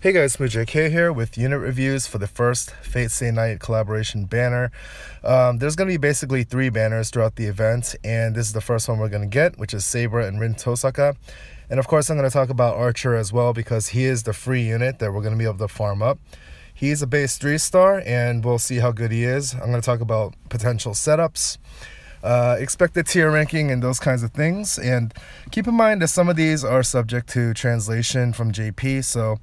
Hey guys, SmoothJK here with unit reviews for the first Fate Stay Night collaboration banner. There's going to be basically 3 banners throughout the event, and this is the first one we're going to get, which is Saber and Rin Tohsaka. And of course I'm going to talk about Archer as well, because he is the free unit that we're going to be able to farm up. He's a base 3-star, and we'll see how good he is. I'm going to talk about potential setups, expected tier ranking, and those kinds of things. And keep in mind that some of these are subject to translation from JP, so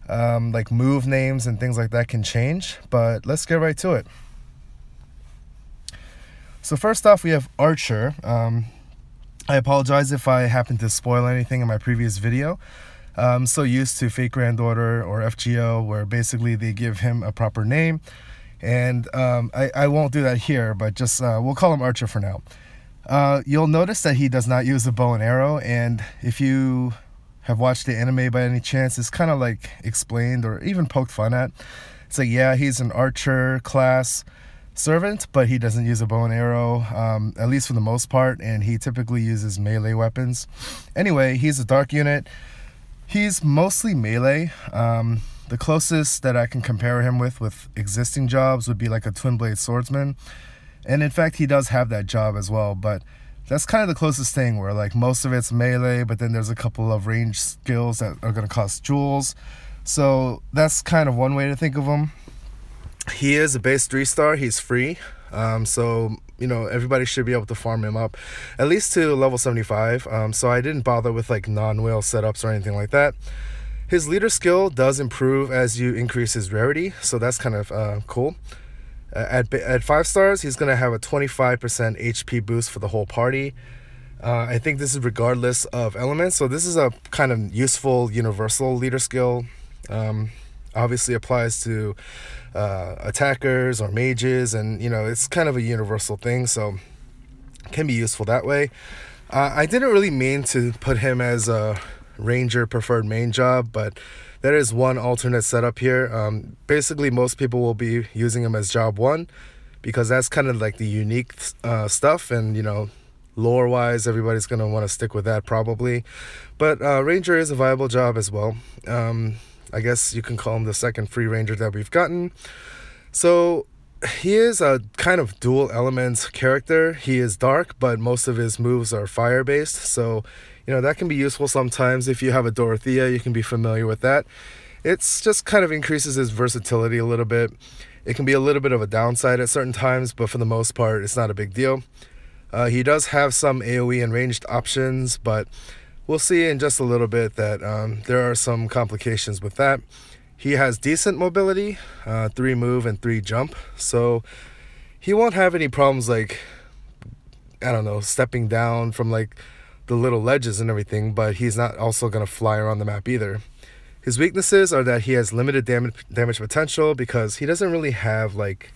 like move names and things like that can change, but let's get right to it. So first off, we have Archer. I apologize if I happened to spoil anything in my previous video. I'm so used to Fate Granddaughter or FGO, where basically they give him a proper name, and I won't do that here, but just we'll call him Archer for now. You'll notice that he does not use a bow and arrow, and if you have watched the anime by any chance, it's kind of like explained or even poked fun at. It's like, yeah, he's an archer class servant, but he doesn't use a bow and arrow, at least for the most part, and he typically uses melee weapons. Anyway, he's a dark unit. He's mostly melee. The closest that I can compare him with existing jobs would be like a twin blade swordsman, and in fact he does have that job as well, but that's kind of the closest thing, where like most of it's melee, but then there's a couple of range skills that are going to cost jewels. So that's kind of one way to think of him. He is a base 3-star. He's free. So, you know, everybody should be able to farm him up at least to level 75. So I didn't bother with like non-whale setups or anything like that. His leader skill does improve as you increase his rarity, so that's kind of cool. At 5 stars, he's going to have a 25% HP boost for the whole party. I think this is regardless of elements, so this is a kind of useful universal leader skill. Obviously applies to attackers or mages, and you know, it's kind of a universal thing, so it can be useful that way. I didn't really mean to put him as a ranger preferred main job, but that is one alternate setup here. Basically, most people will be using him as job 1 because that's kind of like the unique stuff, and you know, lore wise, everybody's going to want to stick with that probably. But ranger is a viable job as well. I guess you can call him the second free ranger that we've gotten. So he is a kind of dual element character. He is dark, but most of his moves are fire based, so you know, that can be useful sometimes. If you have a Dorothea, you can be familiar with that. It's just kind of increases his versatility a little bit. It can be a little bit of a downside at certain times, but for the most part, it's not a big deal. He does have some AoE and ranged options, but we'll see in just a little bit that there are some complications with that. He has decent mobility, 3 move and 3 jump, so he won't have any problems like, I don't know, stepping down from like the little ledges and everything, but he's not also going to fly around the map either. His weaknesses are that he has limited damage potential, because he doesn't really have like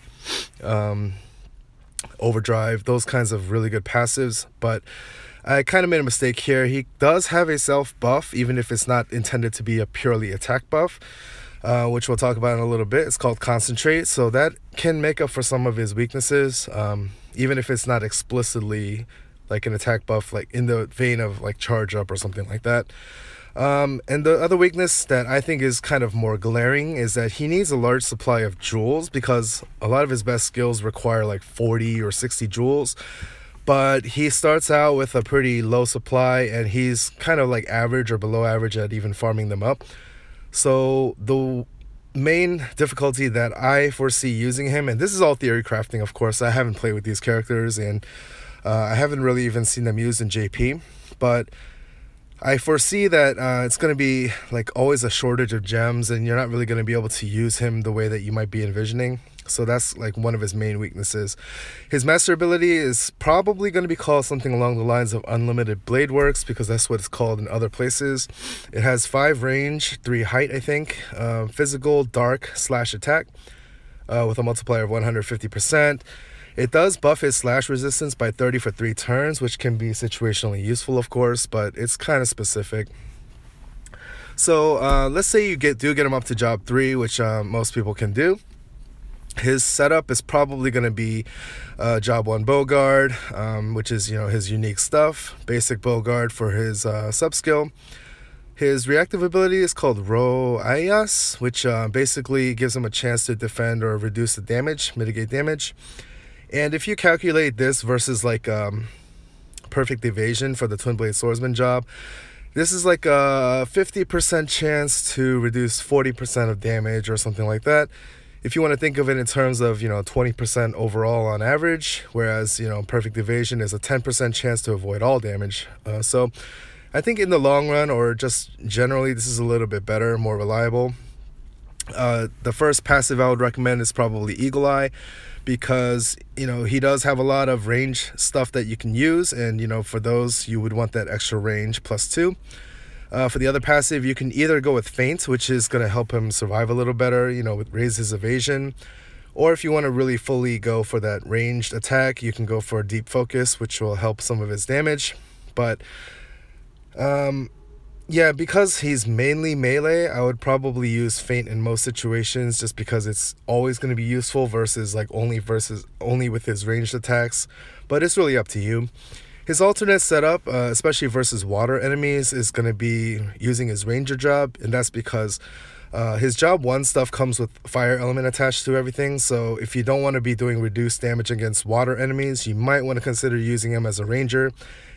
overdrive, those kinds of really good passives. But I kind of made a mistake here. He does have a self buff, even if it's not intended to be a purely attack buff, which we'll talk about in a little bit. It's called Concentrate, so that can make up for some of his weaknesses, even if it's not explicitly like an attack buff, like in the vein of like charge up or something like that. And the other weakness that I think is kind of more glaring is that he needs a large supply of jewels, because a lot of his best skills require like 40 or 60 jewels, but he starts out with a pretty low supply, and he's kind of like average or below average at even farming them up. So the main difficulty that I foresee using him, and this is all theory crafting, of course, I haven't played with these characters, and I haven't really even seen them used in JP, but I foresee that it's going to be like always a shortage of gems, and you're not really going to be able to use him the way that you might be envisioning. So that's like one of his main weaknesses. His master ability is probably going to be called something along the lines of Unlimited Blade Works, because that's what it's called in other places. It has 5 range, 3 height, I think, physical, dark, / attack, with a multiplier of 150%. It does buff his slash resistance by 30 for 3 turns, which can be situationally useful, of course, but it's kind of specific. So let's say you do get him up to job 3, which most people can do. His setup is probably going to be job 1 Bowguard, which is, you know, his unique stuff. Basic Bowguard for his sub skill. His reactive ability is called Ayas, which basically gives him a chance to defend or reduce the damage, mitigate damage. And if you calculate this versus like perfect evasion for the Twin Blade Swordsman job, this is like a 50% chance to reduce 40% of damage or something like that. If you want to think of it in terms of, 20% overall on average, whereas, perfect evasion is a 10% chance to avoid all damage. So I think in the long run, or just generally, this is a little bit better, more reliable. The first passive I would recommend is probably Eagle Eye, because he does have a lot of range stuff that you can use, and for those you would want that extra range +2. For the other passive, you can either go with Feint, which is going to help him survive a little better, raise his evasion, or if you want to really fully go for that ranged attack, you can go for Deep Focus, which will help some of his damage. But yeah, because he's mainly melee, I would probably use Feint in most situations, just because it's always going to be useful versus only with his ranged attacks. But it's really up to you. His alternate setup, especially versus water enemies, is going to be using his ranger job, and that's because his job 1 stuff comes with fire element attached to everything. So if you don't want to be doing reduced damage against water enemies, you might want to consider using him as a ranger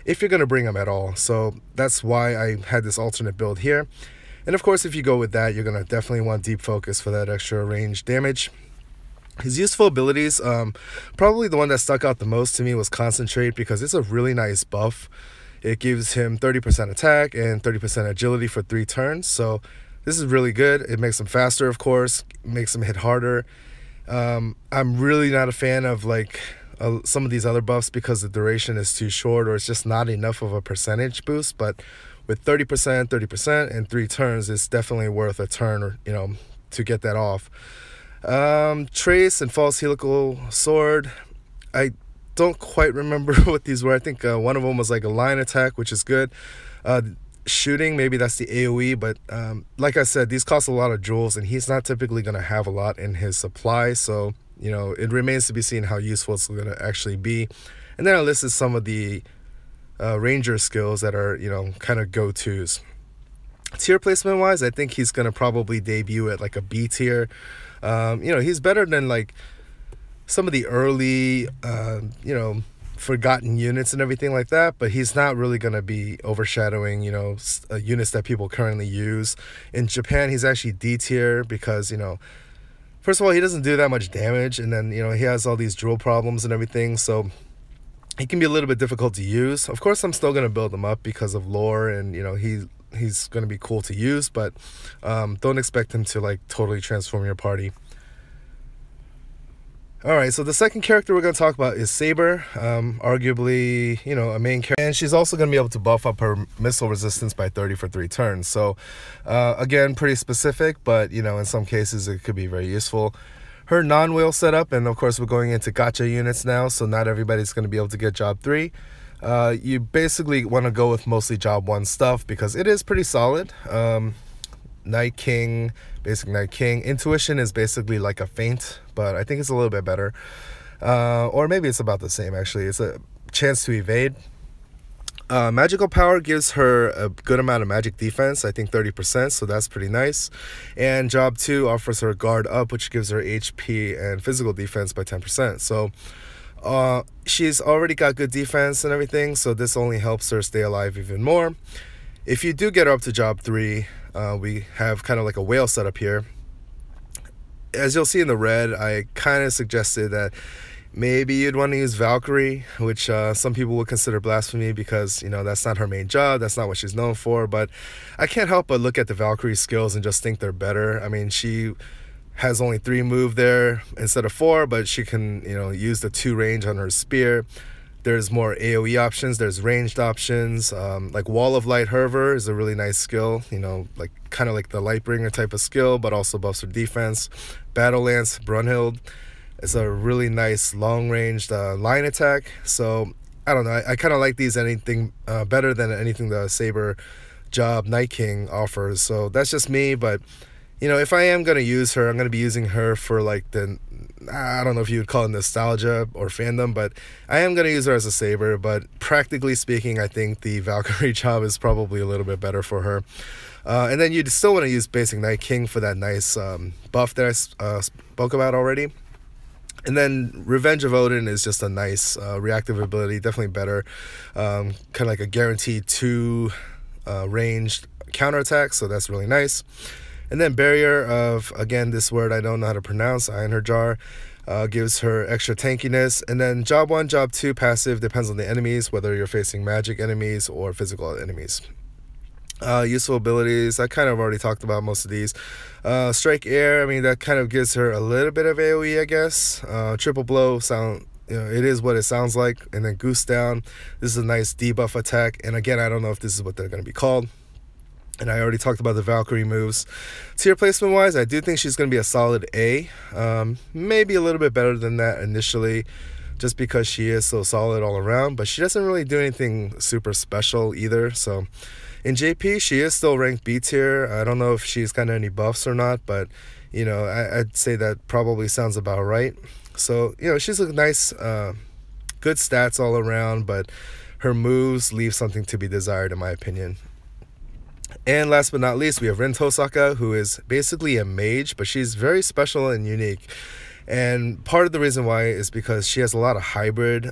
if you're going to bring him at all. So that's why I had this alternate build here. And of course, if you go with that, you're going to definitely want Deep Focus for that extra range damage. His useful abilities, probably the one that stuck out the most to me was Concentrate, because it's a really nice buff. It gives him 30% attack and 30% agility for 3 turns. So this is really good. It makes him faster, of course, makes him hit harder. I'm really not a fan of some of these other buffs because the duration is too short, or it's just not enough of a percentage boost. But with 30%, and 3 turns, it's definitely worth a turn, or to get that off. Trace and False Helical Sword, I don't quite remember what these were. I think one of them was like a line attack, which is good. Shooting, maybe that's the AoE, but like I said, these cost a lot of jewels, and he's not typically going to have a lot in his supply, so it remains to be seen how useful it's going to actually be. And then I listed some of the ranger skills that are kind of go-tos. Tier placement wise, I think he's going to probably debut at like a B tier. He's better than like some of the early forgotten units and everything like that, but he's not really going to be overshadowing units that people currently use. In Japan, he's actually D tier because first of all, he doesn't do that much damage, and then he has all these drill problems and everything, so he can be a little bit difficult to use. Of course, I'm still going to build him up because of lore, and he's going to be cool to use, but don't expect him to like totally transform your party. Alright, so the second character we're going to talk about is Saber, arguably, a main character. And she's also going to be able to buff up her missile resistance by 30 for 3 turns. So, again, pretty specific, but, in some cases it could be very useful. Her non-whale setup, and of course we're going into gacha units now, so not everybody's going to be able to get job 3. You basically want to go with mostly job 1 stuff because it is pretty solid. Night King, basic Night King. Intuition is basically like a Feint, but I think it's a little bit better. Or maybe it's about the same, actually. It's a chance to evade. Magical Power gives her a good amount of magic defense, I think 30%, so that's pretty nice. And job 2 offers her Guard Up, which gives her HP and physical defense by 10%. So she's already got good defense and everything, so this only helps her stay alive even more. If you do get her up to job 3, we have kind of like a whale setup here. As you'll see in the red, I kind of suggested that maybe you'd want to use Valkyrie, which some people would consider blasphemy because, that's not her main job. That's not what she's known for. But I can't help but look at the Valkyrie skills and just think they're better. I mean, she has only 3 move there instead of 4, but she can, use the 2 range on her spear. There's more AoE options. There's ranged options. Like Wall of Light Herver is a really nice skill, like kind of like the Lightbringer type of skill, but also buffs her defense. Battle Lance Brunhild is a really nice long-ranged line attack. So I don't know. I kind of like these better than anything the Saber job Night King offers. So that's just me, but if I am going to use her, I'm going to be using her for like I don't know if you would call it nostalgia or fandom, but I am going to use her as a Saber. But practically speaking, I think the Valkyrie job is probably a little bit better for her. And then you'd still want to use basic Night King for that nice buff that I spoke about already. And then Revenge of Odin is just a nice reactive ability, definitely better. Kind of like a guaranteed 2 ranged counterattack, so that's really nice. And then Barrier of, again, this word I don't know how to pronounce, Iron Her Jar, gives her extra tankiness. And then Job 1, Job 2 passive depends on the enemies, whether you're facing magic enemies or physical enemies. Useful abilities, I kind of already talked about most of these. Strike Air, I mean, that kind of gives her a little bit of AoE, I guess. Triple Blow, it is what it sounds like. And then Goose Down, this is a nice debuff attack. And again, I don't know if this is what they're going to be called. And I already talked about the Valkyrie moves. Tier placement wise, I do think she's going to be a solid A. Maybe a little bit better than that initially, just because she is so solid all around. But she doesn't really do anything super special either. So in JP, she is still ranked B tier. I don't know if she's got any buffs or not, but, you know, I'd say that probably sounds about right. So, you know, she's a nice, good stats all around, but her moves leave something to be desired, in my opinion. And last but not least, we have Rin Tohsaka, who is basically a mage, but she's very special and unique. And part of the reason why is because she has a lot of hybrid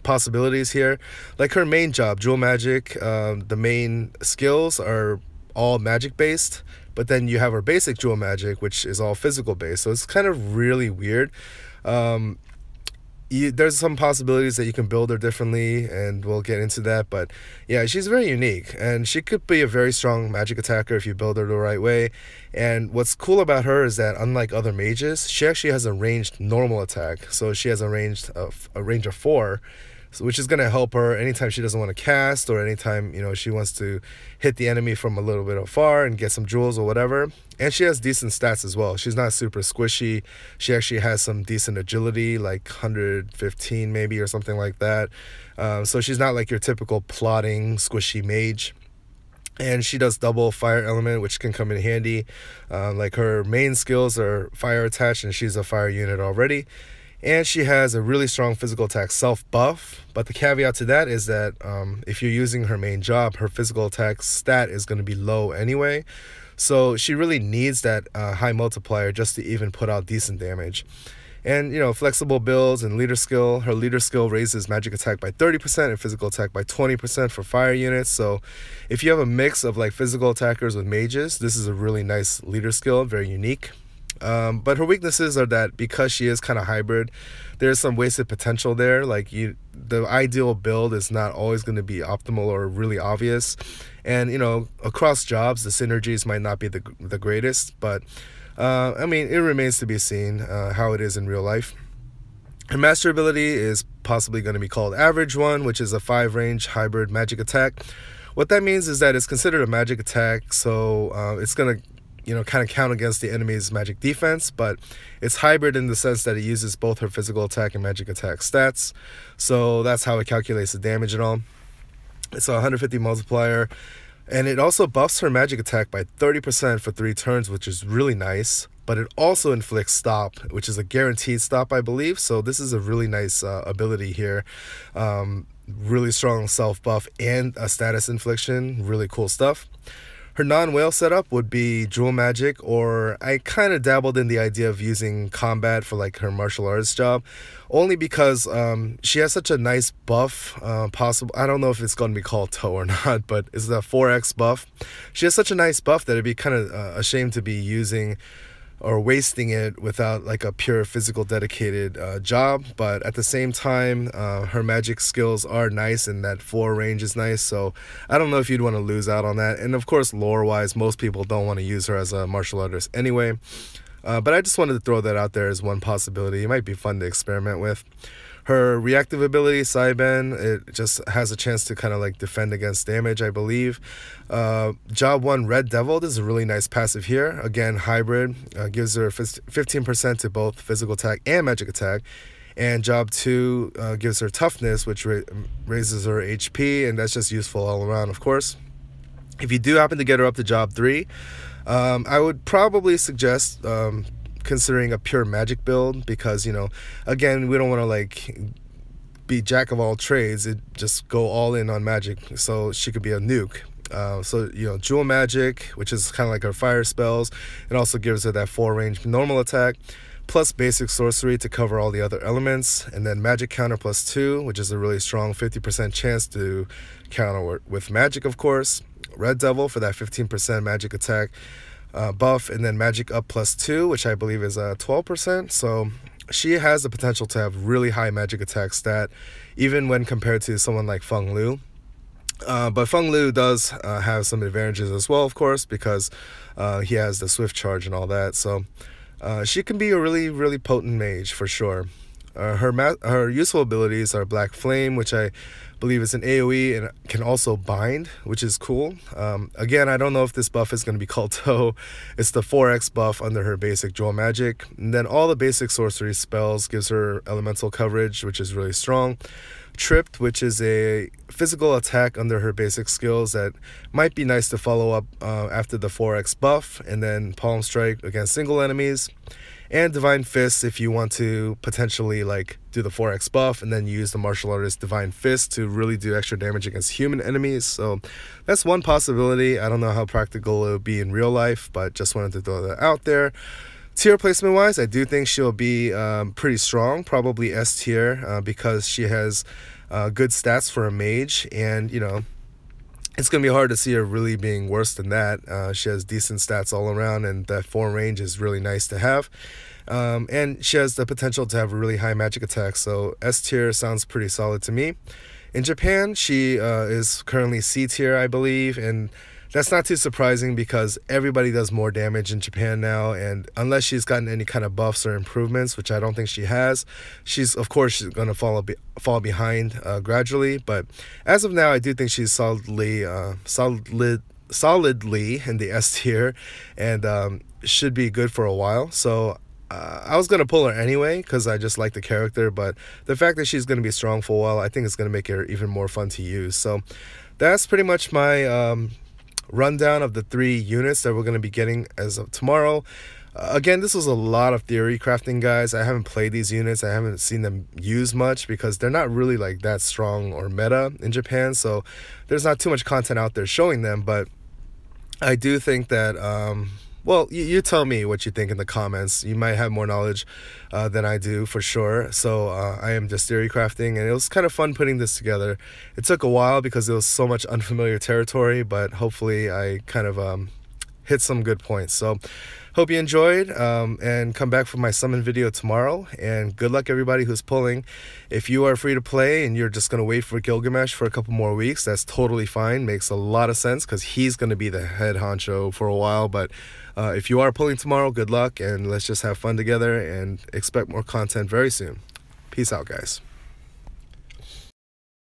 possibilities here. Like her main job, Jewel Magic, the main skills are all magic based, but then you have her basic Jewel Magic, which is all physical based. So it's kind of really weird. There's some possibilities that you can build her differently, and we'll get into that. But yeah, she's very unique, and she could be a very strong magic attacker if you build her the right way. And what's cool about her is that unlike other mages, she actually has a ranged normal attack. So she has a range of 4, which is going to help her anytime she doesn't want to cast, or anytime, you know, she wants to hit the enemy from a little bit afar and get some jewels or whatever. And she has decent stats as well. She's not super squishy. She actually has some decent agility, like 115 maybe or something like that. So she's not like your typical plodding squishy mage. And she does double fire element, which can come in handy. Like her main skills are fire attached, and she's a fire unit already. And she has a really strong physical attack self buff, but the caveat to that is that if you're using her main job, her physical attack stat is going to be low anyway. So she really needs that high multiplier just to even put out decent damage. And, you know, flexible builds and leader skill. Her leader skill raises magic attack by 30% and physical attack by 20% for fire units. So if you have a mix of like physical attackers with mages, this is a really nice leader skill, very unique. But her weaknesses are that because she is kind of hybrid, there's some wasted potential there. Like the ideal build is not always going to be optimal or really obvious. And, you know, across jobs, the synergies might not be the greatest. But, I mean, it remains to be seen how it is in real life. Her master ability is possibly going to be called Average One, which is a 5-range hybrid magic attack. What that means is that it's considered a magic attack, so it's going to, you know, kind of count against the enemy's magic defense, but it's hybrid in the sense that it uses both her physical attack and magic attack stats. So that's how it calculates the damage and all. It's a 150 multiplier, and it also buffs her magic attack by 30% for 3 turns, which is really nice. But it also inflicts stop, which is a guaranteed stop, I believe. So this is a really nice ability here. Really strong self buff and a status infliction. Really cool stuff. Her non-whale setup would be Jewel Magic, or I kind of dabbled in the idea of using combat for like her martial arts job, only because she has such a nice buff. Possible, I don't know if it's going to be called toe or not, but it's the 4x buff. She has such a nice buff that it'd be kind of a shame to be using or wasting it without like a pure physical dedicated job. But at the same time, her magic skills are nice, and that 4 range is nice. So I don't know if you'd want to lose out on that. And of course, lore wise, most people don't want to use her as a martial artist anyway. But I just wanted to throw that out there as one possibility. It might be fun to experiment with. Her reactive ability, Saber, it just has a chance to kind of like defend against damage, I believe. Job 1, Red Devil, this is a really nice passive here. Again, hybrid, gives her 15% to both physical attack and magic attack. And Job 2 gives her toughness, which raises her HP, and that's just useful all around, of course. If you do happen to get her up to Job 3, I would probably suggest considering a pure magic build, because, you know, again, we don't want to like be jack of all trades. It just go all in on magic, so she could be a nuke. So, you know, jewel magic, which is kind of like her fire spells. It also gives her that 4-range normal attack, plus basic sorcery to cover all the other elements, and then magic counter +2, which is a really strong 50% chance to counter with magic, of course. Red Devil for that 15% magic attack buff, and then magic up +2, which I believe is 12%. So she has the potential to have really high magic attack stat, even when compared to someone like Feng Lu. But Feng Lu does have some advantages as well, of course, because he has the swift charge and all that. So she can be a really potent mage for sure. Her useful abilities are Black Flame, which I believe is an AoE and can also bind, which is cool. Again, I don't know if this buff is going to be called Toe. It's the 4x buff under her basic jewel magic. And then all the basic sorcery spells gives her elemental coverage, which is really strong. Tripped, which is a physical attack under her basic skills that might be nice to follow up after the 4x buff, and then Palm Strike against single enemies, and Divine Fist if you want to potentially like do the 4x buff and then use the martial artist Divine Fist to really do extra damage against human enemies. So that's one possibility. I don't know how practical it would be in real life, but just wanted to throw that out there. Tier placement wise, I do think she'll be pretty strong, probably S tier, because she has good stats for a mage, and you know, it's gonna be hard to see her really being worse than that. She has decent stats all around, and that 4 range is really nice to have. And she has the potential to have a really high magic attack, so S tier sounds pretty solid to me. In Japan, she is currently C tier, I believe, and that's not too surprising because everybody does more damage in Japan now, and unless she's gotten any kind of buffs or improvements, which I don't think she has, she's going to fall behind gradually. But as of now, I do think she's solidly in the S tier, and should be good for a while. So I was going to pull her anyway because I just like the character, but the fact that she's going to be strong for a while, I think it's going to make her even more fun to use. So that's pretty much my rundown of the 3 units that we're going to be getting as of tomorrow. Again, this was a lot of theory crafting, guys. I haven't played these units. I haven't seen them used much because they're not really like that strong or meta in Japan, so there's not too much content out there showing them. But I do think that well, you tell me what you think in the comments. You might have more knowledge than I do for sure. So I am just theory crafting, and it was kind of fun putting this together. It took a while because it was so much unfamiliar territory, but hopefully I kind of hit some good points. So hope you enjoyed, and come back for my summon video tomorrow. And good luck everybody who's pulling. If you are free to play and you're just going to wait for Gilgamesh for a couple more weeks, that's totally fine. Makes a lot of sense because he's going to be the head honcho for a while. But if you are pulling tomorrow, good luck, and let's just have fun together and expect more content very soon. Peace out, guys.